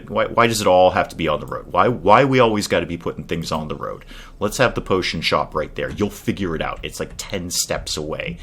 Why does it all have to be on the road? Why we always got to be putting things on the road? Let's have the potion shop right there. You'll figure it out. It's like 10 steps away.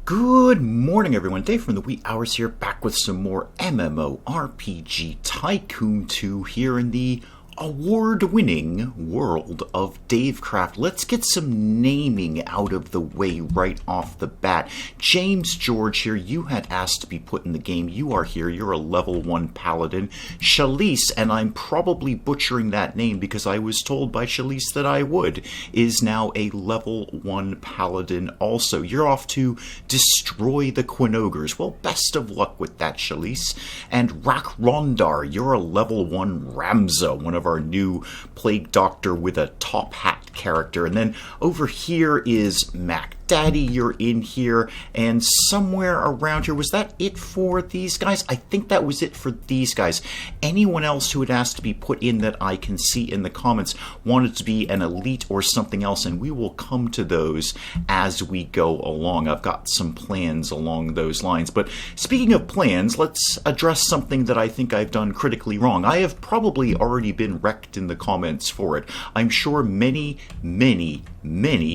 Good morning, everyone. Dave from the wee hours here, back with some more MMORPG Tycoon 2 here in the award-winning world of Davecraft. Let's get some naming out of the way right off the bat. James George here, you had asked to be put in the game. You are here. You're a level 1 paladin. Shalise, and I'm probably butchering that name because I was told by Shalise that I would, is now a level 1 paladin also. You're off to destroy the Quinogres. Well, best of luck with that, Shalise. And Rakrondar, you're a level 1 Ramza, one of our new Plague Doctor with a top hat character. And then over here is Mac Daddy, you're in here, and somewhere around here, was that it for these guys? I think that was it for these guys. Anyone else who had asked to be put in that I can see in the comments wanted to be an elite or something else, and we will come to those as we go along. I've got some plans along those lines. But speaking of plans, let's address something that I think I've done critically wrong. I have probably already been wrecked in the comments for it. I'm sure many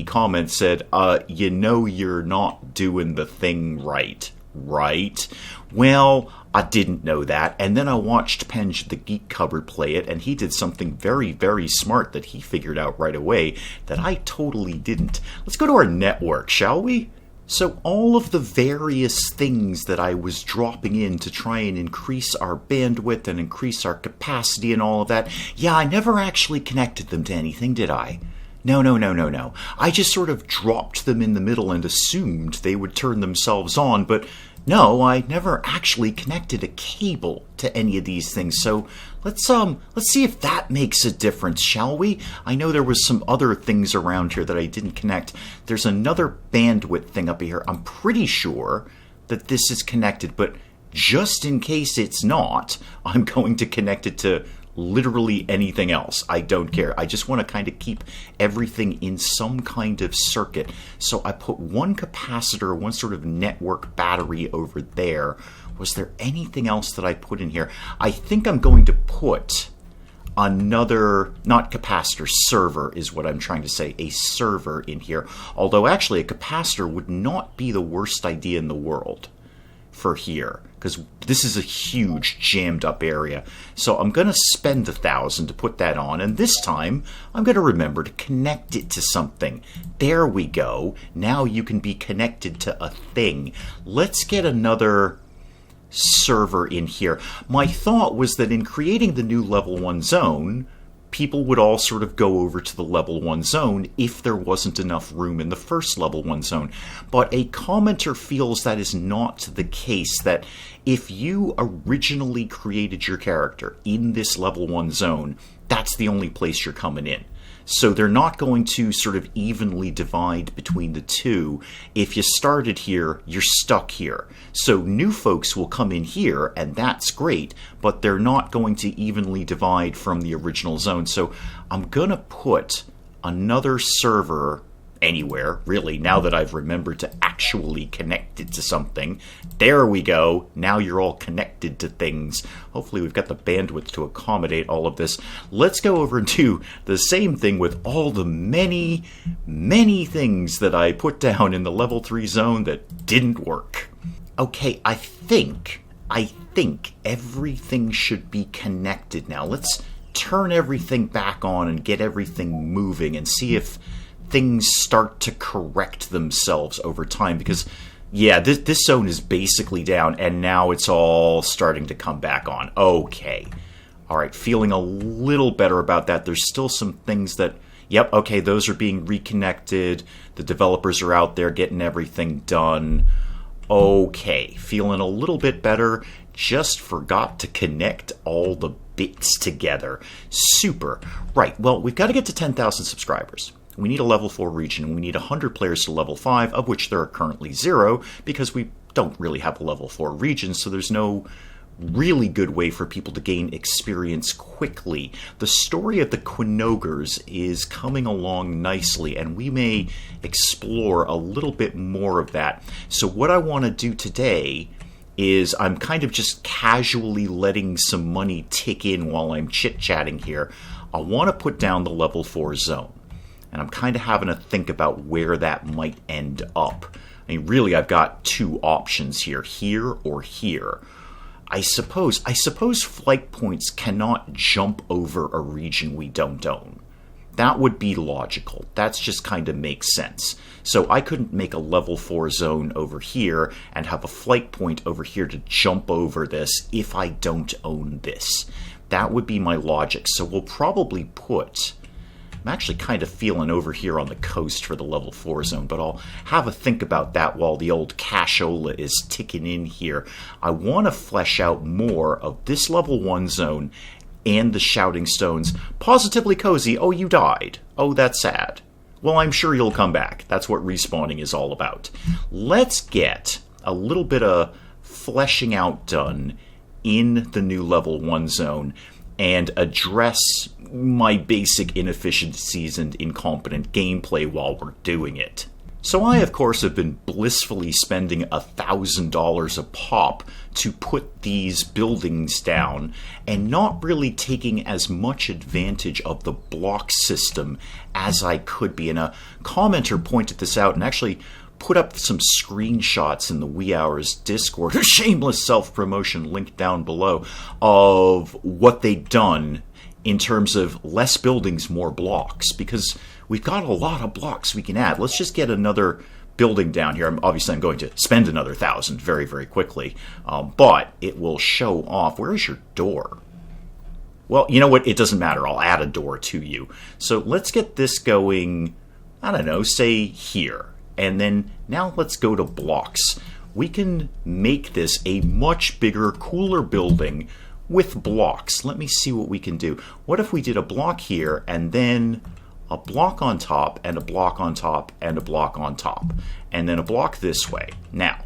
comments said, you know you're not doing the thing right? Well, I didn't know that, and then I watched Penge the Geek Cupboard play it, and he did something very smart that he figured out right away that I totally didn't. Let's go to our network, shall we? So all of the various things that I was dropping in to try and increase our bandwidth and increase our capacity and all of that, yeah, I never actually connected them to anything, did I? No. I just sort of dropped them in the middle and assumed they would turn themselves on, but no, I never actually connected a cable to any of these things. So let's see if that makes a difference, shall we? I know there was some other things around here that I didn't connect. There's another bandwidth thing up here. I'm pretty sure that this is connected, but just in case it's not, I'm going to connect it to literally anything else. I don't care. I just want to kind of keep everything in some kind of circuit. So I put one capacitor, one sort of network battery over there. Was there anything else that I put in here? I think I'm going to put another, not capacitor, server is what I'm trying to say, a server in here. Although actually a capacitor would not be the worst idea in the world for here, because this is a huge jammed up area. So I'm going to spend 1,000 to put that on, and this time I'm going to remember to connect it to something. There we go. Now you can be connected to a thing. Let's get another server in here. My thought was that in creating the new level 1 zone, people would all sort of go over to the level 1 zone if there wasn't enough room in the first level 1 zone. But a commenter feels that is not the case, that if you originally created your character in this level 1 zone, that's the only place you're coming in. So they're not going to sort of evenly divide between the two. If you started here, you're stuck here. So new folks will come in here, and that's great, but they're not going to evenly divide from the original zone. So I'm going to put another server anywhere, really, now that I've remembered to actually connect it to something. There we go. Now you're all connected to things. Hopefully we've got the bandwidth to accommodate all of this. Let's go over and do the same thing with all the many things that I put down in the level 3 zone that didn't work. Okay, I think everything should be connected now. Let's turn everything back on and get everything moving and see if things start to correct themselves over time, because yeah, this zone is basically down, and now it's all starting to come back on. Okay. All right, feeling a little better about that. There's still some things that, yep, okay, those are being reconnected. The developers are out there getting everything done. Okay, feeling a little bit better. Just forgot to connect all the bits together. Super. Right, well, we've got to get to 10,000 subscribers. We need a level 4 region, and we need 100 players to level 5, of which there are currently 0, because we don't really have a level 4 region, so there's no really good way for people to gain experience quickly. The story of the Quinogres is coming along nicely, and we may explore a little bit more of that. So what I want to do today is I'm kind of just casually letting some money tick in while I'm chit-chatting here. I want to put down the level 4 zone. And I'm kind of having to think about where that might end up. I mean, really, I've got two options here or here. I suppose flight points cannot jump over a region we don't own. That would be logical. That's just kind of makes sense. So I couldn't make a level 4 zone over here and have a flight point over here to jump over this if I don't own this. That would be my logic. So we'll probably put... I'm actually kind of feeling over here on the coast for the level 4 zone, but I'll have a think about that while the old cashola is ticking in here. I want to flesh out more of this level 1 zone and the Shouting Stones. Positively Cozy, oh, you died. Oh, that's sad. Well, I'm sure you'll come back. That's what respawning is all about. Let's get a little bit of fleshing out done in the new level 1 zone and address my basic inefficiencies and incompetent gameplay while we're doing it. So I, of course, have been blissfully spending $1,000 a pop to put these buildings down and not really taking as much advantage of the block system as I could be. And a commenter pointed this out and actually put up some screenshots in the Wee Hours Discord, a shameless self-promotion link down below, of what they'd done in terms of less buildings, more blocks, because we've got a lot of blocks we can add. Let's just get another building down here. Obviously, I'm going to spend another 1,000 very, very quickly, but it will show off. Where is your door? Well, you know what? It doesn't matter. I'll add a door to you. So let's get this going, I don't know, say here. And then now let's go to blocks. We can make this a much bigger, cooler building with blocks. Let me see what we can do. What if we did a block here and then a block on top and a block on top and a block on top and then a block this way? Now,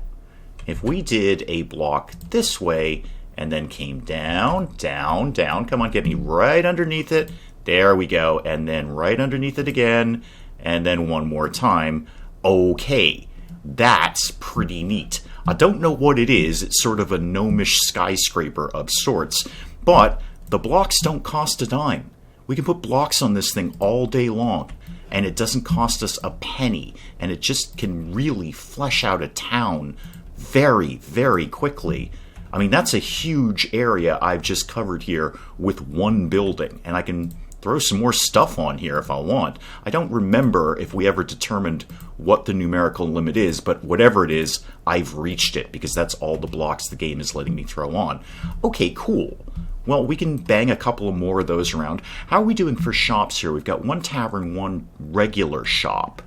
if we did a block this way and then came down, down, down, come on, get me right underneath it. There we go. And then right underneath it again. And then one more time. Okay, that's pretty neat. I don't know what it is. It's sort of a gnomish skyscraper of sorts, but the blocks don't cost a dime. We can put blocks on this thing all day long, and it doesn't cost us a penny, and it just can really flesh out a town very, very quickly. I mean, that's a huge area I've just covered here with one building, and I can throw some more stuff on here if I want. I don't remember if we ever determined what the numerical limit is, but whatever it is, I've reached it because that's all the blocks the game is letting me throw on. Okay, cool. Well, we can bang a couple of more of those around. How are we doing for shops here? We've got one tavern, one regular shop.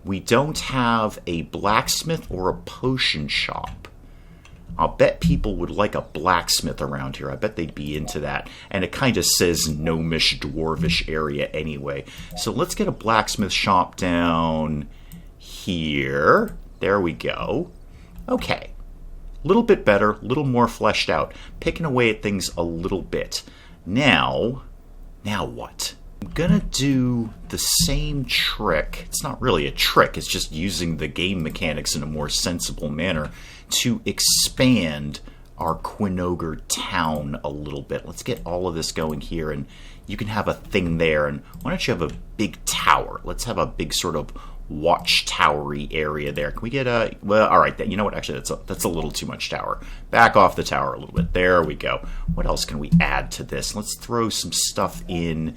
We don't have a blacksmith or a potion shop. I'll bet people would like a blacksmith around here. I bet they'd be into that. And it kind of says gnomish, dwarvish area anyway. So let's get a blacksmith shop down here. There we go. Okay. A little bit better, a little more fleshed out. Picking away at things a little bit. Now what? I'm gonna do the same trick. It's not really a trick, it's just using the game mechanics in a more sensible manner to expand our Quinogre town a little bit. Let's get all of this going here, and you can have a thing there. And why don't you have a big tower? Let's have a big sort of watchtowery area there. Can we get a... Well, all right, you know what? Actually, that's a little too much tower. Back off the tower a little bit. There we go. What else can we add to this? Let's throw some stuff in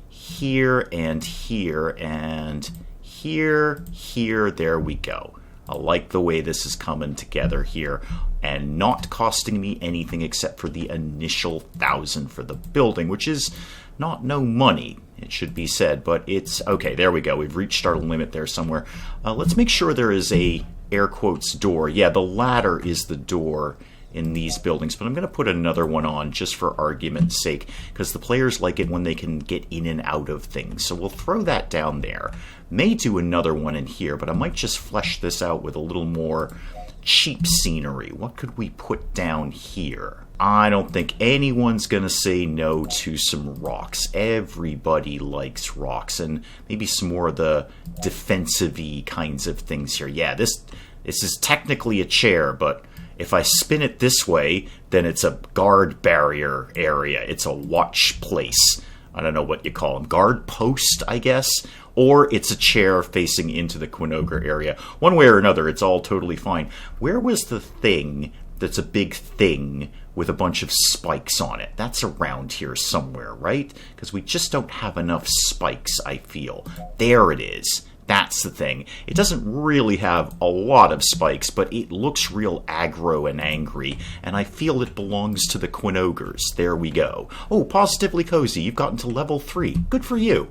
here and here and here, here. There we go. I like the way this is coming together here and not costing me anything except for the initial 1,000 for the building, which is not no money, it should be said, but it's okay. There we go. We've reached our limit there somewhere. Let's make sure there is a air quotes door. Yeah, the ladder is the door in these buildings, but I'm going to put another one on just for argument's sake because the players like it when they can get in and out of things. So we'll throw that down there. May do another one in here, but I might just flesh this out with a little more cheap scenery. What could we put down here? I don't think anyone's going to say no to some rocks. Everybody likes rocks, and maybe some more of the defensive-y kinds of things here. Yeah, this is technically a chair, but If I spin it this way, then it's a guard barrier area. It's a watch place. I don't know what you call them. Guard post, I guess? Or it's a chair facing into the Quinogre area. One way or another, it's all totally fine. Where was the thing that's a big thing with a bunch of spikes on it? That's around here somewhere, right? Because we just don't have enough spikes, I feel. There it is. That's the thing. It doesn't really have a lot of spikes, but it looks real aggro and angry, and I feel it belongs to the Quinogres. There we go. Oh, Positively Cozy, you've gotten to level 3. Good for you.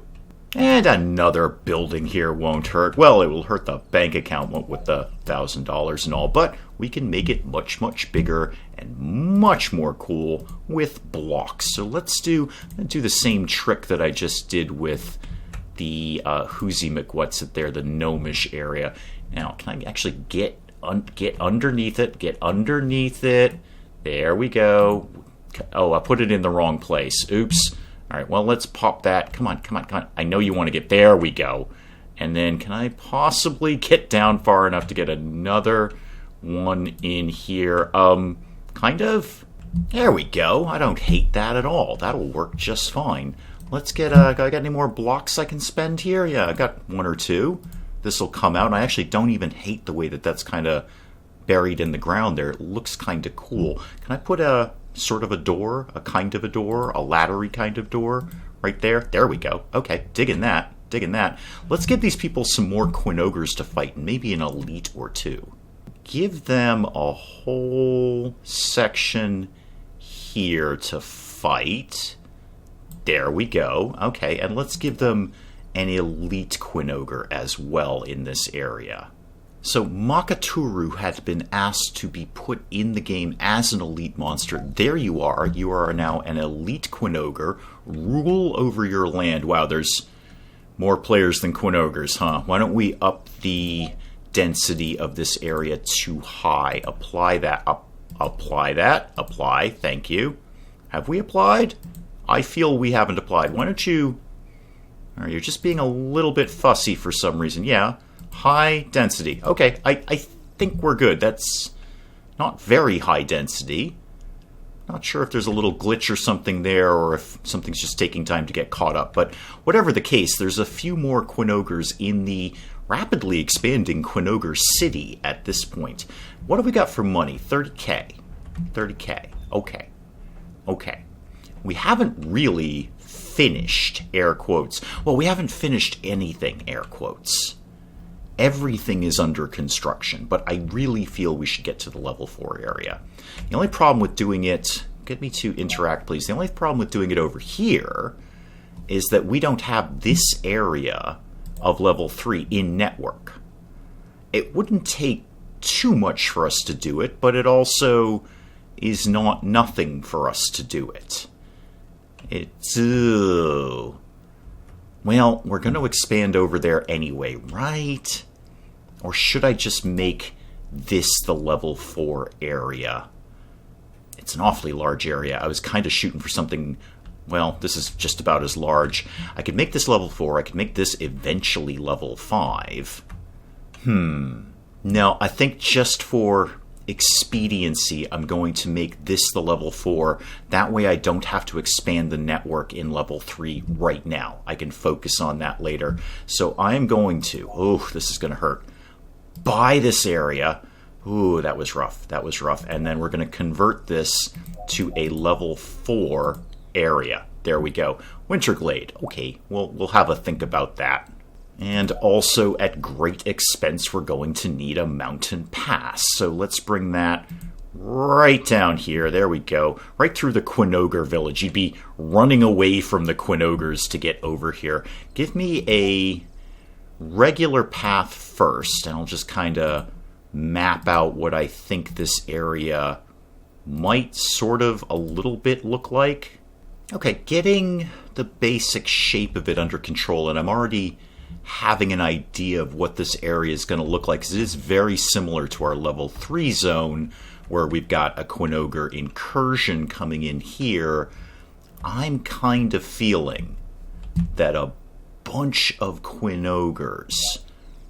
And another building here won't hurt. Well, it will hurt the bank account with the $1,000 and all, but we can make it much, much bigger and much more cool with blocks. So let's do the same trick that I just did with the Whoozy McWhat's-it there, the gnomish area. Now, can I actually get underneath it? Get underneath it. There we go. Oh, I put it in the wrong place. Oops. All right, well, let's pop that. Come on, come on, come on. I know you want to get... There we go. And then can I possibly get down far enough to get another one in here? Kind of. There we go. I don't hate that at all. That'll work just fine. Let's get, I got any more blocks I can spend here? Yeah, I got 1 or 2. This will come out, and I actually don't even hate the way that that's kind of buried in the ground there. It looks kind of cool. Can I put a sort of a door, a kind of a door, a laddery kind of door right there? There we go. Okay, digging that, digging that. Let's give these people some more Quinogres to fight, and maybe an elite or 2. Give them a whole section here to fight. There we go. Okay, and let's give them an elite Quinogre as well in this area. So Makaturu had been asked to be put in the game as an elite monster. There you are. You are now an elite Quinogre. Rule over your land. Wow, there's more players than Quinogres, huh? Why don't we up the density of this area to high? Apply that. Apply that. Apply. Thank you. Have we applied? I feel we haven't applied. Why don't you... Or you're just being a little bit fussy for some reason. Yeah. High density. Okay, I think we're good. That's not very high density. Not sure if there's a little glitch or something there, or if something's just taking time to get caught up. But whatever the case, there's a few more Quinogres in the rapidly expanding Quinogre city at this point. What have we got for money? 30K. 30K. Okay. Okay. We haven't really finished, air quotes. Well, we haven't finished anything, air quotes. Everything is under construction, but I really feel we should get to the level 4 area. The only problem with doing it... Get me to interact, please. The only problem with doing it over here is that we don't have this area of level 3 in network. It wouldn't take too much for us to do it, but it also is not nothing for us to do it. It's... Well, we're going to expand over there anyway, right? Or should I just make this the level 4 area? It's an awfully large area. I was kind of shooting for something... Well, this is just about as large. I could make this level 4. I could make this eventually level 5. No, I think just for expediency, I'm going to make this the level 4. That way I don't have to expand the network in level 3 right now. I can focus on that later. So I'm going to... Oh, this is going to hurt. Buy this area. Ooh, that was rough. That was rough. And then we're going to convert this to a level 4 area. There we go. Winterglade. Okay, we'll have a think about that. And also, at great expense, we're going to need a mountain pass. So let's bring that right down here. There we go. Right through the Quinogre village. You'd be running away from the Quinogres to get over here. Give me a regular path first, and I'll just kind of map out what I think this area might sort of a little bit look like. Okay, getting the basic shape of it under control, and I'm already having an idea of what this area is going to look like, because it is very similar to our level 3 zone, where we've got a Quinogre incursion coming in here. I'm kind of feeling that a bunch of Quinogres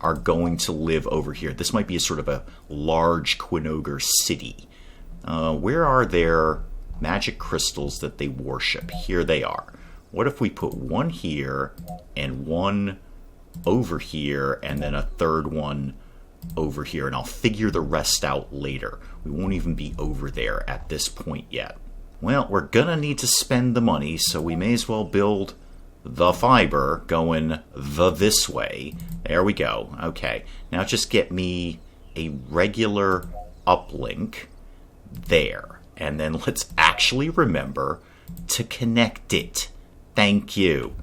are going to live over here. This might be a sort of a large Quinogre city. Where are their magic crystals that they worship? Here they are. What if we put one here and one over here and then a third one over here, and I'll figure the rest out later. We won't even be over there at this point yet. Well, we're gonna need to spend the money, so we may as well build the fiber going this way. There we go. Okay, now just get me a regular uplink there, and then let's actually remember to connect it. Thank you.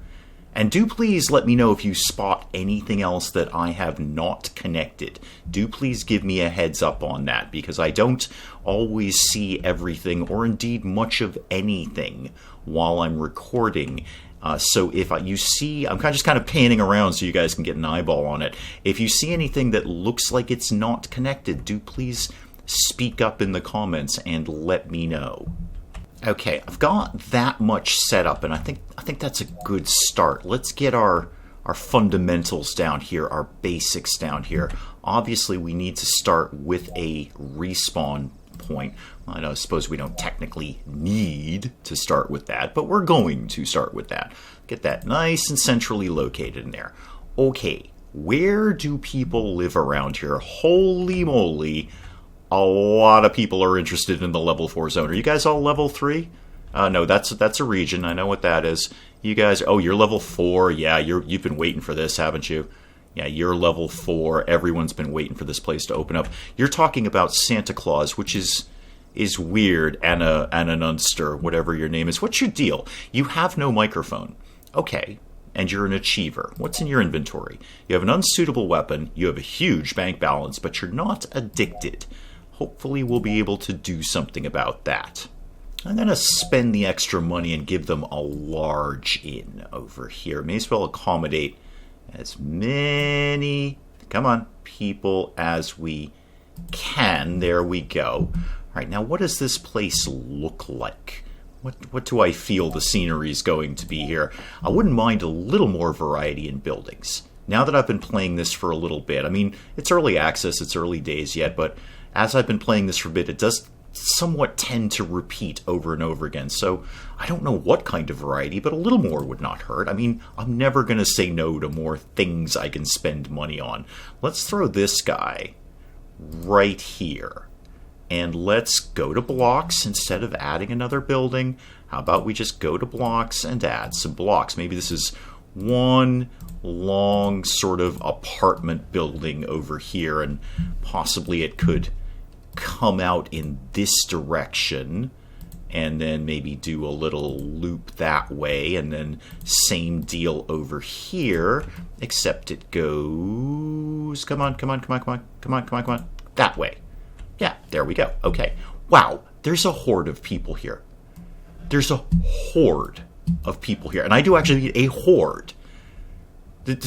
And do please let me know if you spot anything else that I have not connected. Do please give me a heads up on that, because I don't always see everything, or indeed much of anything, while I'm recording. So if you see, I'm just kind of panning around so you guys can get an eyeball on it. If you see anything that looks like it's not connected, do please speak up in the comments and let me know. Okay, I've got that much set up, and I think that's a good start. Let's get our fundamentals down here, our basics down here. Obviously, we need to start with a respawn point. I suppose we don't technically need to start with that, but we're going to start with that. Get that nice and centrally located in there. Okay, where do people live around here? Holy moly! A lot of people are interested in the level 4 zone. Are you guys all level 3? No, that's a region. I know what that is. You guys, oh, you're level 4. Yeah, you've been waiting for this, haven't you? Yeah, you're level 4. Everyone's been waiting for this place to open up. You're talking about Santa Claus, which is weird. Anna Nunster, whatever your name is. What's your deal? You have no microphone. Okay. And you're an achiever. What's in your inventory? You have an unsuitable weapon. You have a huge bank balance, but you're not addicted. Hopefully we'll be able to do something about that. I'm going to spend the extra money and give them a large inn over here. May as well accommodate as many, people as we can. There we go. All right, now what does this place look like? What do I feel the scenery is going to be here? I wouldn't mind a little more variety in buildings. Now that I've been playing this for a little bit, I mean, it's early access, it's early days yet, but as I've been playing this for a bit, it does somewhat tend to repeat over and over again. So I don't know what kind of variety, but a little more would not hurt. I mean, I'm never going to say no to more things I can spend money on. Let's throw this guy right here. And let's go to blocks instead of adding another building. How about we just go to blocks and add some blocks? Maybe this is one long sort of apartment building over here, and possibly it could come out in this direction and then maybe do a little loop that way, and then same deal over here, except it goes, come on, that way. Yeah, there we go. Okay. Wow, there's a horde of people here. There's a horde of people here. And I do actually mean a horde. I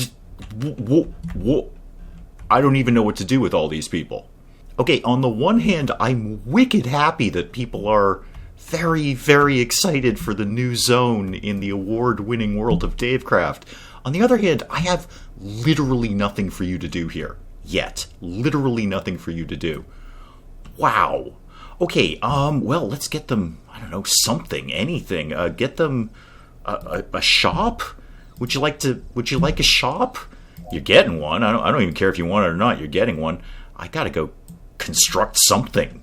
don't even know what to do with all these people. Okay, on the one hand, I'm wicked happy that people are very, very excited for the new zone in the award-winning world of Davecraft. On the other hand, I have literally nothing for you to do here. Yet. Literally nothing for you to do. Wow. Okay, well, let's get them, I don't know, something, anything. Get them a shop? Would you like a shop? You're getting one. I don't even care if you want it or not. You're getting one. I gotta go construct something.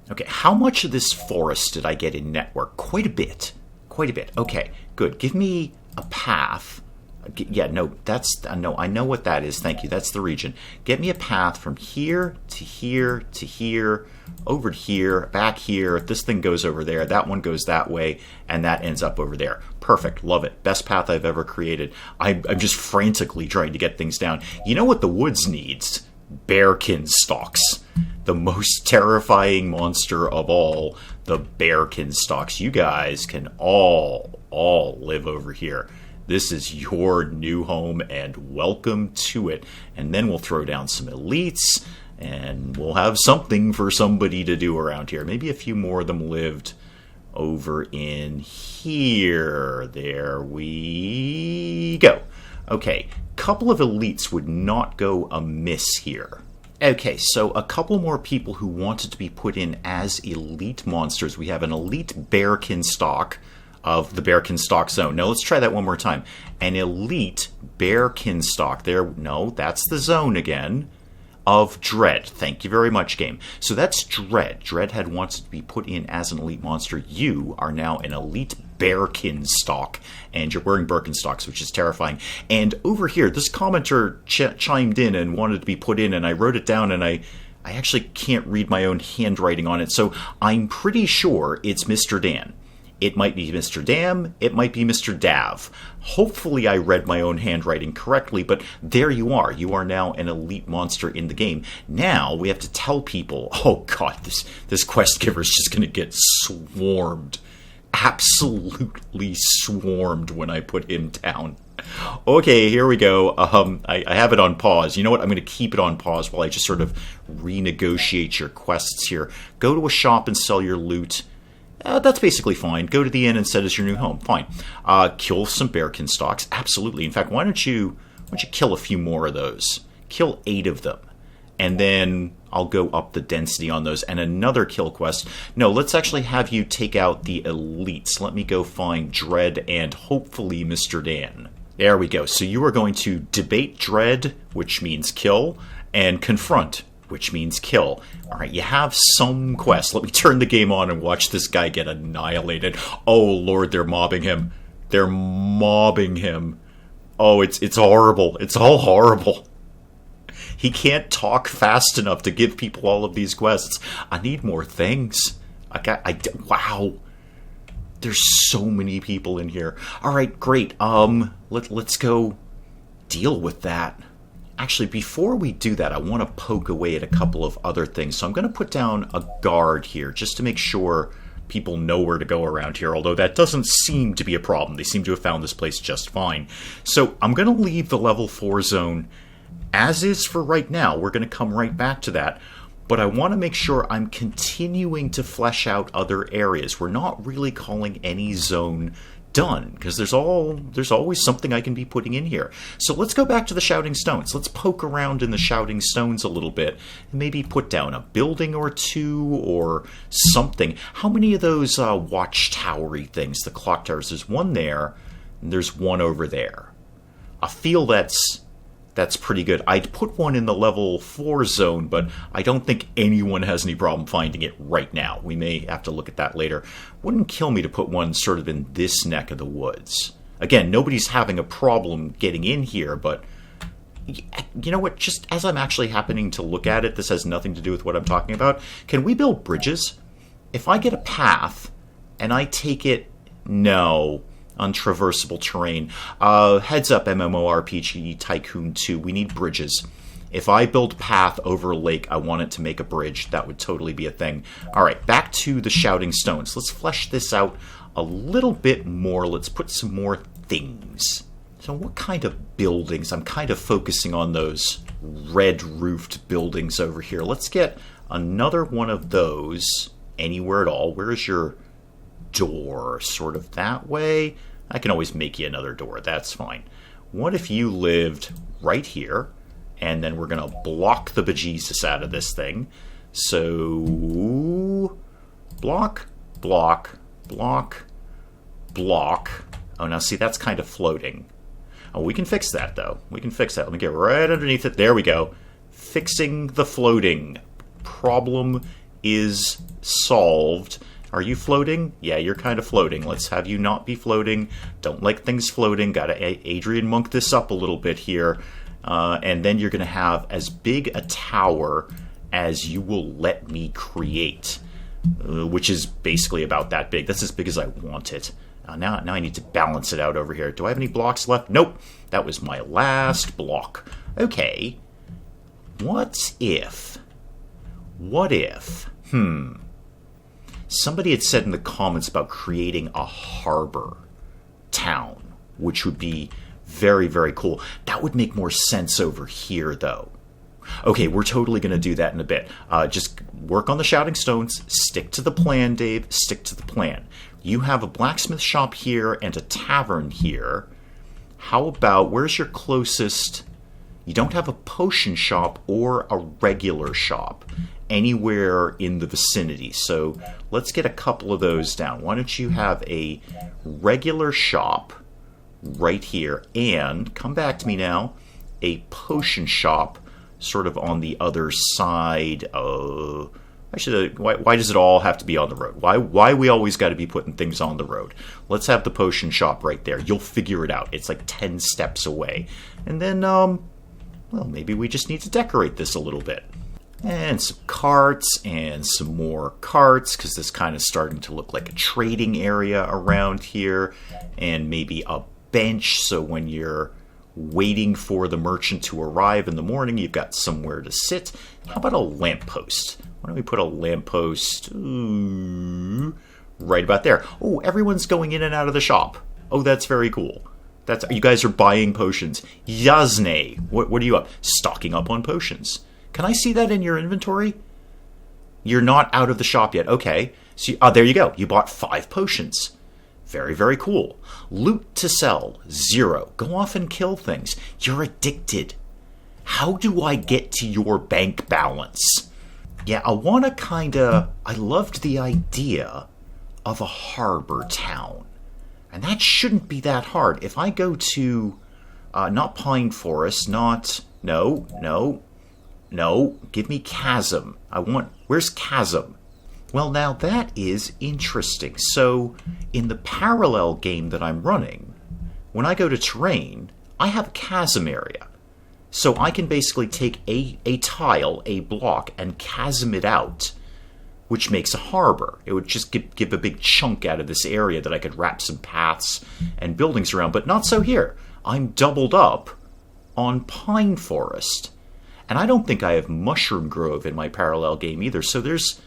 Okay, how much of this forest did I get in network? Quite a bit. Quite a bit. Okay, good. Give me a path. Yeah, no, no, I know what that is. Thank you. That's the region. Get me a path from here to here to here, over to here, back here. This thing goes over there. That one goes that way, and that ends up over there. Perfect. Love it. Best path I've ever created. I'm just frantically trying to get things down. You know what the woods needs? Bearkin stalks. The most terrifying monster of all, the bearkin stalks. You guys can all live over here. This is your new home, and welcome to it. And then we'll throw down some elites, and we'll have something for somebody to do around here. Maybe a few more of them lived over in here. There we go. Okay, couple of elites would not go amiss here. Okay, so a couple more people who wanted to be put in as elite monsters. We have an elite bearkin stock of the bearkin stock zone. Now let's try that one more time. An elite bearkin stock. There, no, that's the zone again. Of Dread. Thank you very much, game. So that's Dread. Dread had wanted to be put in as an elite monster. You are now an elite bearkin stock, and you're wearing Birkenstocks, which is terrifying. And over here, this commenter chimed in and wanted to be put in, and I wrote it down, and I actually can't read my own handwriting on it, so I'm pretty sure it's Mr. Dan. It might be Mr. Dam, it might be Mr. Dav. Hopefully I read my own handwriting correctly, but there you are. You are now an elite monster in the game. Now we have to tell people, oh god, this quest giver is just going to get swarmed. Absolutely swarmed when I put him down. Okay, here we go. I have it on pause. You know what? I'm going to keep it on pause while I just sort of renegotiate your quests here. Go to a shop and sell your loot. That's basically fine. Go to the inn and set as your new home. Fine. Kill some bearkin stocks. Absolutely. In fact, why don't you kill a few more of those? Kill 8 of them. And then I'll go up the density on those. And another kill quest. No, let's actually have you take out the elites. Let me go find Dread and hopefully Mr. Dan. There we go. So you are going to debate Dread, which means kill, and confront, which means kill. All right, you have some quest. Let me turn the game on and watch this guy get annihilated. Oh, Lord, they're mobbing him. They're mobbing him. Oh, it's horrible. It's all horrible. He can't talk fast enough to give people all of these quests. I need more things. Wow. There's so many people in here. All right, great. Let's go deal with that. Actually, before we do that, I want to poke away at a couple of other things. So I'm going to put down a guard here just to make sure people know where to go around here, although that doesn't seem to be a problem. They seem to have found this place just fine. So I'm going to leave the level 4 zone as is for right now. We're going to come right back to that. But I want to make sure I'm continuing to flesh out other areas. We're not really calling any zone done, because there's always something I can be putting in here. So let's go back to the Shouting Stones. Let's poke around in the Shouting Stones a little bit and maybe put down a building or two or something. How many of those watchtowery things, the clock towers? There's one there, and there's one over there. I feel that's pretty good. I'd put one in the level 4 zone, but I don't think anyone has any problem finding it right now. We may have to look at that later. Wouldn't kill me to put one sort of in this neck of the woods. Again, nobody's having a problem getting in here, but you know what? Just as I'm actually happening to look at it, this has nothing to do with what I'm talking about. Can we build bridges? If I get a path and I take it... No. Untraversable terrain. Heads up, MMORPG Tycoon 2. We need bridges. If I build path over a lake, I want it to make a bridge. That would totally be a thing. Alright, back to the Shouting Stones. Let's flesh this out a little bit more. Let's put some more things. So what kind of buildings? I'm kind of focusing on those red-roofed buildings over here. Let's get another one of those anywhere at all. Where is your door? Sort of that way? I can always make you another door. That's fine. What if you lived right here, and then we're going to block the bejesus out of this thing. So... block, block, block, block. Oh, now see, that's kind of floating. Oh, we can fix that, though. We can fix that. Let me get right underneath it. There we go. Fixing the floating. Problem is solved. Are you floating? Yeah, you're kind of floating. Let's have you not be floating. Don't like things floating. Gotta Adrian Monk this up a little bit here. And then you're going to have as big a tower as you will let me create. Which is basically about that big. That's as big as I want it. Now I need to balance it out over here. Do I have any blocks left? Nope. That was my last block. Okay. What if... Somebody had said in the comments about creating a harbor town, which would be very, very cool. That would make more sense over here, though. Okay, we're totally going to do that in a bit. Just work on the Shouting Stones. Stick to the plan, Dave. Stick to the plan. You have a blacksmith shop here and a tavern here. how about, where's your closest? You don't have a potion shop or a regular shop anywhere in the vicinity. So let's get a couple of those down. Why don't you have a regular shop right here, and come back to me now, a potion shop sort of on the other side of... Actually, why does it all have to be on the road? Why we always got to be putting things on the road? Let's have the potion shop right there. You'll figure it out. It's like 10 steps away. And then, well, maybe we just need to decorate this a little bit. And some carts and some more carts, because this kind of starting to look like a trading area around here. And maybe a bench, so when you're waiting for the merchant to arrive in the morning, you've got somewhere to sit. How about a lamppost? Why don't we put a lamppost right about there? Oh, everyone's going in and out of the shop. Oh, that's very cool. You guys are buying potions. Yasne, what are you up? Stocking up on potions. Can I see that in your inventory? You're not out of the shop yet. Okay. So, there you go. You bought 5 potions. Very, very cool. Loot to sell, 0. Go off and kill things. You're addicted. How do I get to your bank balance? Yeah, I want to I loved the idea of a harbor town. And that shouldn't be that hard. If I go to, not Pine Forest, no, give me Chasm. Where's Chasm? Well, now that is interesting. So, in the parallel game that I'm running, when I go to terrain, I have a chasm area. So I can basically take a tile, a block, and chasm it out, which makes a harbor. It would just give a big chunk out of this area that I could wrap some paths and buildings around. But not so here. I'm doubled up on Pine Forest. And I don't think I have Mushroom Grove in my parallel game either. So there's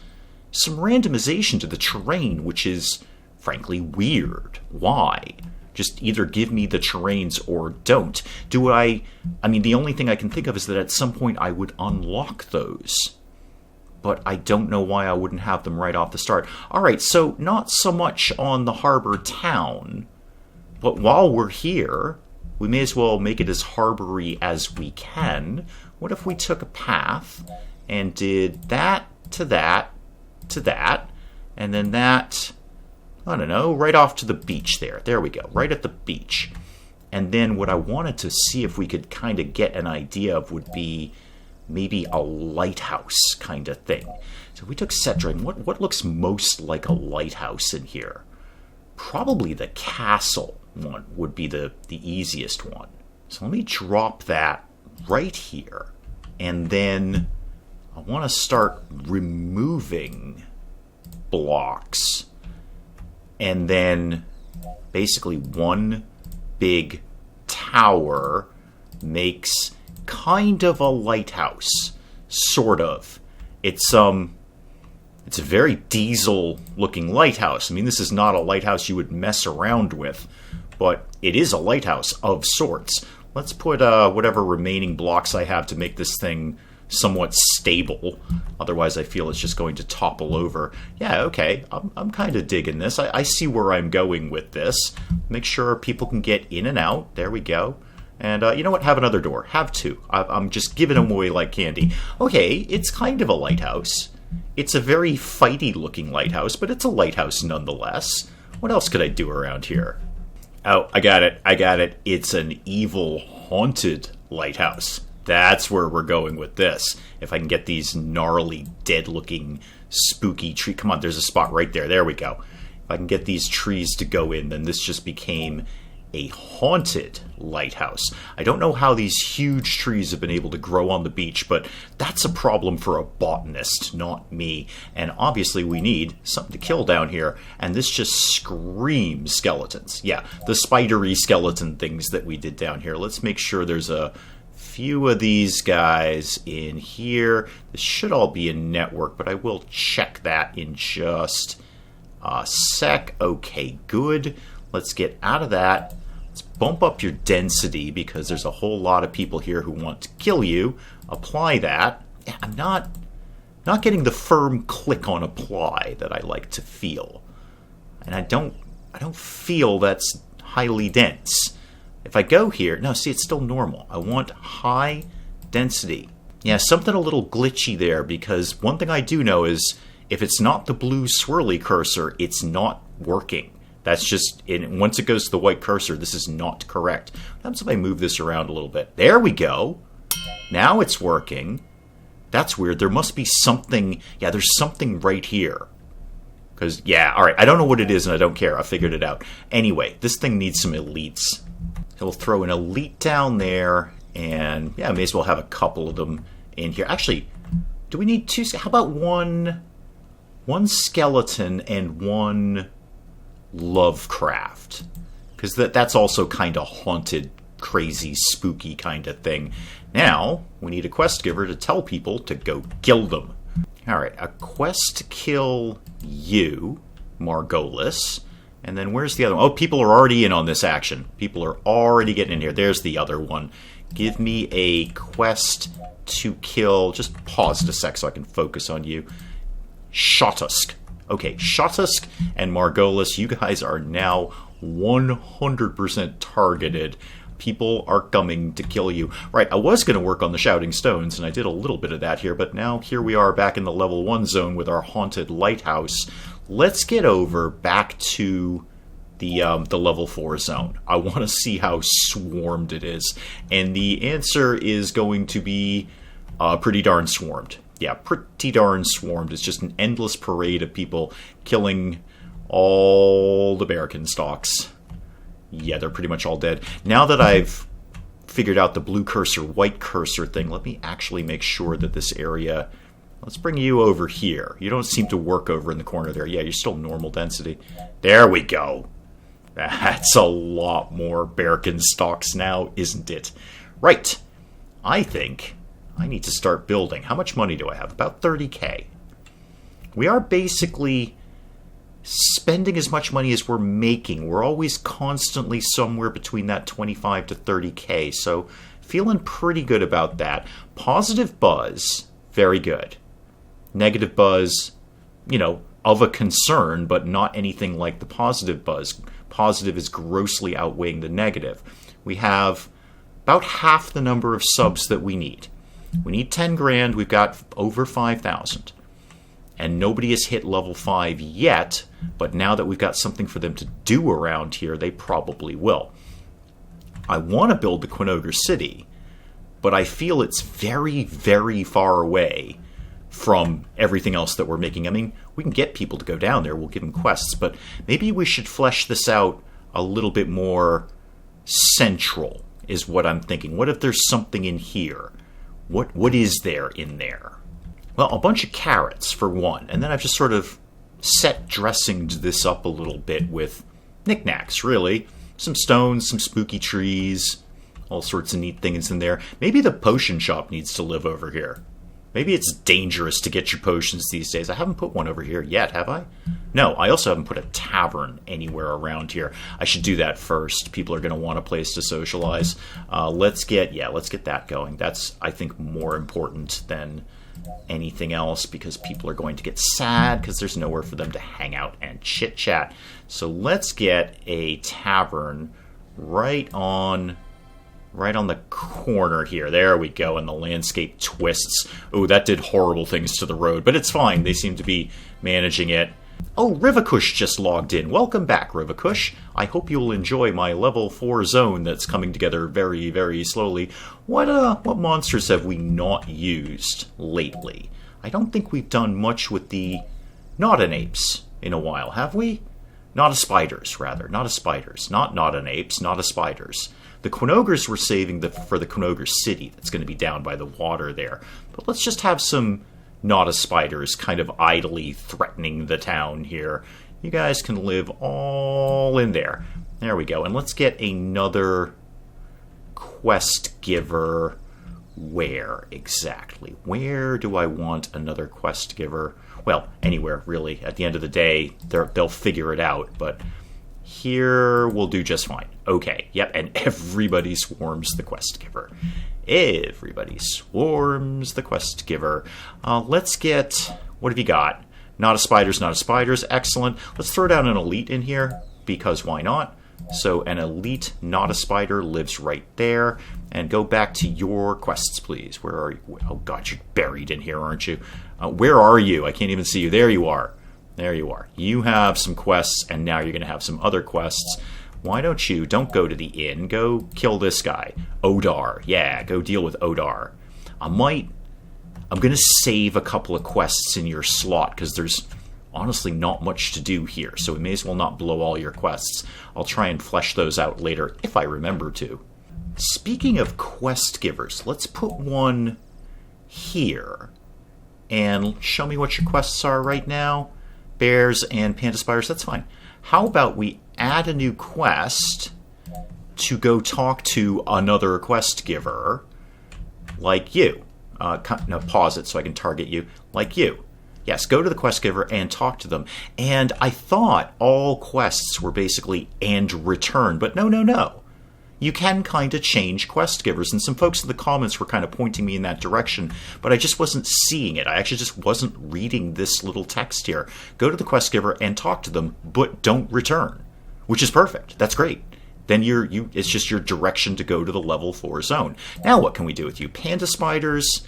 some randomization to the terrain, which is, frankly, weird. Why? Just either give me the terrains or don't. I mean, the only thing I can think of is that at some point I would unlock those. But I don't know why I wouldn't have them right off the start. Alright, so not so much on the harbor town. But while we're here, we may as well make it as harbory as we can. What if we took a path and did that to that, to that, and then that, I don't know, right off to the beach there. There we go, right at the beach. And then what I wanted to see if we could kind of get an idea of would be maybe a lighthouse kind of thing. So we took set drawing. What looks most like a lighthouse in here? Probably the castle one would be the easiest one. So let me drop that right here. And then I want to start removing blocks. And then basically one big tower makes kind of a lighthouse. Sort of. It's a very diesel looking lighthouse. I mean, this is not a lighthouse you would mess around with, but it is a lighthouse of sorts. Let's put whatever remaining blocks I have to make this thing somewhat stable. Otherwise, I feel it's just going to topple over. Yeah, okay. I'm kind of digging this. I see where I'm going with this. Make sure people can get in and out. There we go. And you know what? Have another door. Have 2. I'm just giving them away like candy. Okay, it's kind of a lighthouse. It's a very fighty-looking lighthouse, but it's a lighthouse nonetheless. What else could I do around here? Oh, I got it. It's an evil, haunted lighthouse. That's where we're going with this. If I can get these gnarly, dead-looking, spooky trees... Come on, there's a spot right there. There we go. If I can get these trees to go in, then this just became a haunted lighthouse. I don't know how these huge trees have been able to grow on the beach, but that's a problem for a botanist, not me. And obviously we need something to kill down here, and this just screams skeletons. Yeah, the spidery skeleton things that we did down here. Let's make sure there's a few of these guys in here. This should all be in network, but I will check that in just a sec. Okay, good. Let's get out of that. Let's bump up your density because there's a whole lot of people here who want to kill you. Apply that. Yeah, I'm not getting the firm click on apply that I like to feel. And I don't feel that's highly dense. If I go here, no, see, it's still normal. I want high density. Yeah, something a little glitchy there, because one thing I do know is if it's not the blue swirly cursor, it's not working. That's just, once it goes to the white cursor, this is not correct. What happens if I move this around a little bit? There we go. Now it's working. That's weird. There must be something. Yeah, there's something right here. Because, yeah, all right. I don't know what it is, and I don't care. I figured it out. Anyway, this thing needs some elites. He'll throw an elite down there, and, yeah, I may as well have a couple of them in here. Actually, do we need two? How about one skeleton and one Lovecraft? Because that's also kind of haunted, crazy, spooky kind of thing. Now, we need a quest giver to tell people to go kill them. Alright, a quest to kill you, Margolis. And then where's the other one? Oh, people are already in on this action. People are already getting in here. There's the other one. Give me a quest to kill. Just pause it a sec so I can focus on you. Shotusk. Okay, Shotusk and Margolis, you guys are now 100% targeted. People are coming to kill you. Right, I was going to work on the Shouting Stones, and I did a little bit of that here, but now here we are back in the level 1 zone with our haunted lighthouse. Let's get over back to the level 4 zone. I want to see how swarmed it is. And the answer is going to be pretty darn swarmed. Yeah, pretty darn swarmed. It's just an endless parade of people killing all the American stocks. Yeah, they're pretty much all dead. Now that I've figured out the blue cursor, white cursor thing, let me actually make sure that this area... Let's bring you over here. You don't seem to work over in the corner there. Yeah, you're still normal density. There we go. That's a lot more American stocks now, isn't it? Right. I think I need to start building. How much money do I have? About 30k. We are basically spending as much money as we're making. We're always constantly somewhere between that 25 to 30k, so feeling pretty good about that. Positive buzz, very good. Negative buzz, you know, of a concern, but not anything like the positive buzz. Positive is grossly outweighing the negative. We have about half the number of subs that we need. We need 10 grand, we've got over 5,000. And nobody has hit level 5 yet, but now that we've got something for them to do around here, they probably will. I want to build the Quinogre City, but I feel it's very, very far away from everything else that we're making. I mean, we can get people to go down there, we'll give them quests, but maybe we should flesh this out a little bit more central, is what I'm thinking. What if there's something in here? What is there in there? Well, a bunch of carrots, for one. And then I've just sort of set dressinged this up a little bit with knickknacks, really. Some stones, some spooky trees, all sorts of neat things in there. Maybe the potion shop needs to live over here. Maybe it's dangerous to get your potions these days. I haven't put one over here yet, have I? No, I also haven't put a tavern anywhere around here. I should do that first. People are going to want a place to socialize. Let's get that going. That's, I think, more important than anything else, because people are going to get sad because there's nowhere for them to hang out and chit-chat. So let's get a tavern right on the corner here. There we go, and the landscape twists. Oh, that did horrible things to the road, but it's fine. They seem to be managing it. Oh, Rivakush just logged in. Welcome back, Rivakush. I hope you'll enjoy my level 4 zone that's coming together very, very slowly. What monsters have we not used lately? I don't think we've done much with the Naughton-apes in a while, have we? Naughta-spiders, rather. Naughta-spiders. Not Naughton-apes, Naughta-spiders. The Quinogres we're saving for the Quinogre City that's going to be down by the water there. But let's just have some Naughta-spiders kind of idly threatening the town here. You guys can live all in there. There we go. And let's get another quest giver. Where exactly? Where do I want another quest giver? Well, anywhere, really. At the end of the day, they'll figure it out, but here we'll do just fine. Okay, yep, and everybody swarms the quest giver. Everybody swarms the quest giver. Let's get... What have you got? Naughta-spiders, Naughta-spiders. Excellent. Let's throw down an elite in here, because why not? So an elite, not a spider, lives right there. And go back to your quests, please. Where are you? Oh, God, you're buried in here, aren't you? Where are you? I can't even see you. There you are. There you are. You have some quests, and now you're going to have some other quests. Why don't don't go to the inn. Go kill this guy. Odar. Yeah, go deal with Odar. I'm going to save a couple of quests in your slot, because there's honestly not much to do here, so we may as well not blow all your quests. I'll try and flesh those out later, if I remember to. Speaking of quest givers, let's put one here. And show me what your quests are right now. Bears and panda spiders, that's fine. How about we add a new quest to go talk to another quest giver, like you. No, pause it so I can target you, like you. Yes, go to the quest giver and talk to them. And I thought all quests were basically and return, but no. You can kind of change quest givers, and some folks in the comments were kind of pointing me in that direction, but I just wasn't seeing it. I actually just wasn't reading this little text here. Go to the quest giver and talk to them, but don't return, which is perfect. That's great. Then it's just your direction to go to the level 4 zone. Now what can we do with you? Panda spiders,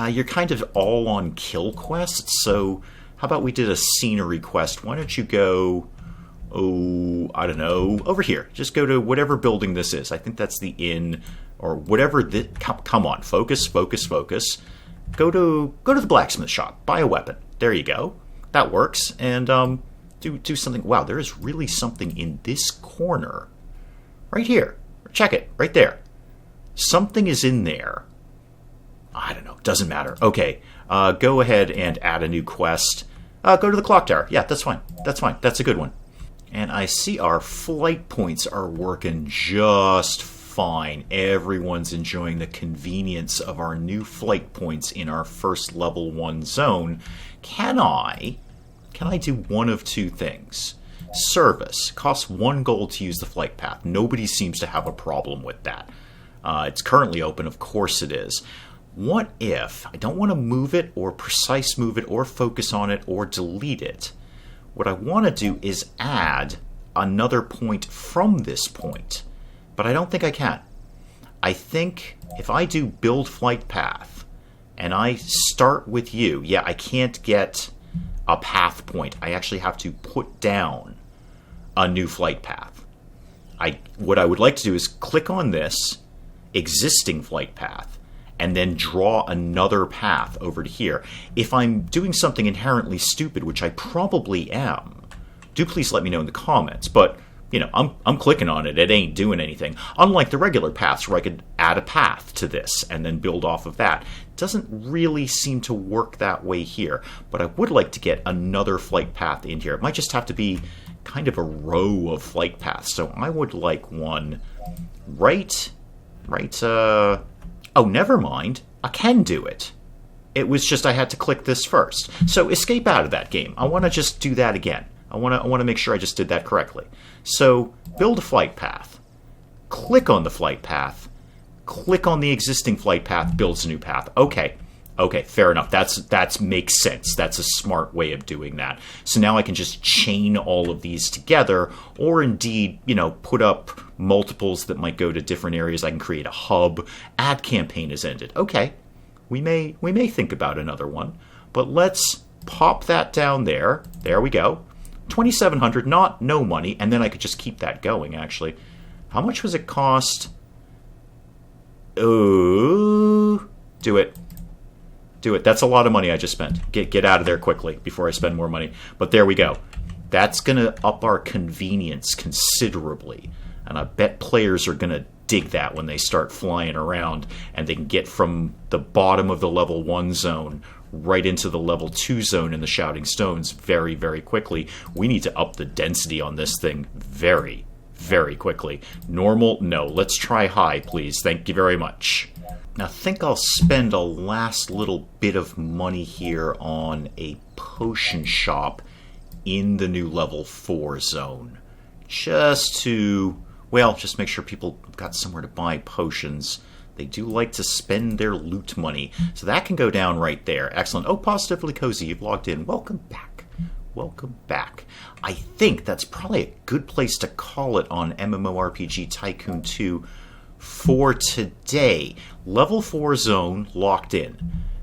you're kind of all on kill quests, so how about we did a scenery quest? Why don't you go, I don't know, over here. Just go to whatever building this is. I think that's the inn, or whatever. Come on, focus. Go to the blacksmith shop. Buy a weapon. There you go. That works. And do something. Wow, there is really something in this corner. Right here. Check it. Right there. Something is in there. I don't know. Doesn't matter. Okay. Go ahead and add a new quest. Go to the clock tower. Yeah, that's fine. That's a good one. And I see our flight points are working just fine. Everyone's enjoying the convenience of our new flight points in our first level 1 zone. Can I do one of two things? Service. Costs 1 gold to use the flight path. Nobody seems to have a problem with that. It's currently open. Of course it is. What if I don't want to move it or precise move it or focus on it or delete it? What I want to do is add another point from this point, but I don't think I can. I think if I do build flight path and I start with you, yeah, I can't get a path point. I actually have to put down a new flight path. What I would like to do is click on this existing flight path and then draw another path over to here. If I'm doing something inherently stupid, which I probably am, do please let me know in the comments. But, I'm clicking on it. It ain't doing anything. Unlike the regular paths where I could add a path to this and then build off of that. It doesn't really seem to work that way here. But I would like to get another flight path in here. It might just have to be kind of a row of flight paths. So I would like one oh, never mind. I can do it. It was just I had to click this first. So escape out of that game. I want to just do that again. I want to make sure I just did that correctly. So build a flight path. Click on the flight path. Click on the existing flight path. Builds a new path. Okay, fair enough. That makes sense. That's a smart way of doing that. So now I can just chain all of these together, or indeed, put up multiples that might go to different areas. I can create a hub. Ad campaign is ended. Okay, we may think about another one, but let's pop that down there. There we go. 2,700, no money, and then I could just keep that going. Actually, how much was it cost? Oh, do it. That's a lot of money I just spent. Get out of there quickly before I spend more money. But there we go. That's going to up our convenience considerably. And I bet players are going to dig that when they start flying around and they can get from the bottom of the level 1 zone right into the level 2 zone in the Shouting Stones very, very quickly. We need to up the density on this thing very, very quickly. Normal? No. Let's try high, please. Thank you very much. Now, I think I'll spend a last little bit of money here on a potion shop in the new level 4 zone. Just make sure people have got somewhere to buy potions. They do like to spend their loot money. So that can go down right there. Excellent. Oh, Positively Cozy, you've logged in. Welcome back. welcome back. I think that's probably a good place to call it on MMORPG Tycoon 2 for today. Level 4 zone locked in.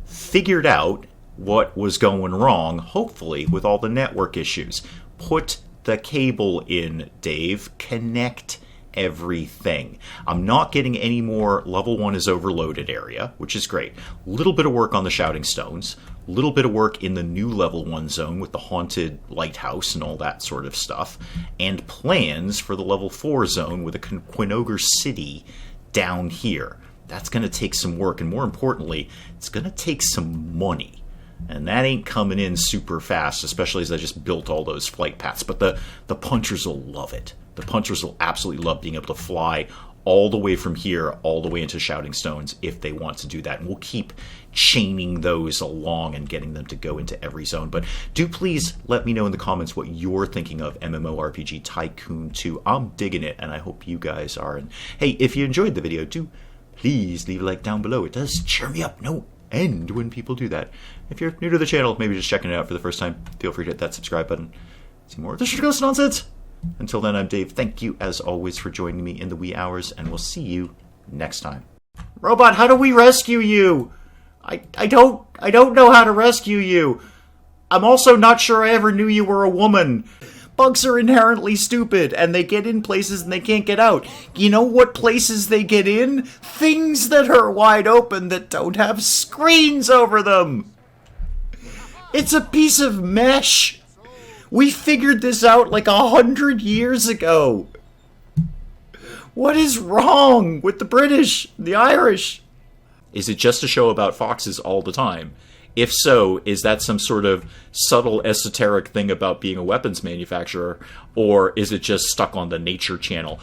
Figured out what was going wrong, hopefully, with all the network issues. Put the cable in, Dave. Connect everything. I'm not getting any more level 1 is overloaded area, which is great. Little bit of work on the Shouting Stones. Little bit of work in the new level 1 zone with the haunted lighthouse and all that sort of stuff. And plans for the level 4 zone with a Quinoger city down here. That's going to take some work, and more importantly, it's going to take some money. And that ain't coming in super fast, especially as I just built all those flight paths. But the punchers will love it. The punchers will absolutely love being able to fly all the way from here, all the way into Shouting Stones if they want to do that. And we'll keep chaining those along and getting them to go into every zone. But do please let me know in the comments what you're thinking of MMORPG Tycoon 2. I'm digging it, and I hope you guys are. And hey, if you enjoyed the video, do please leave a like down below. It does cheer me up no end when people do that. If you're new to the channel, maybe just checking it out for the first time, feel free to hit that subscribe button. See more of this ghost nonsense. Until then, I'm Dave. Thank you, as always, for joining me in the wee hours, and we'll see you next time. Robot, how do we rescue you? I don't know how to rescue you. I'm also not sure I ever knew you were a woman. Bugs are inherently stupid, and they get in places and they can't get out. You know what places they get in? Things that are wide open that don't have screens over them. It's a piece of mesh. We figured this out like 100 years ago. What is wrong with the British, the Irish? Is it just a show about foxes all the time? If so, is that some sort of subtle esoteric thing about being a weapons manufacturer, or is it just stuck on the Nature Channel?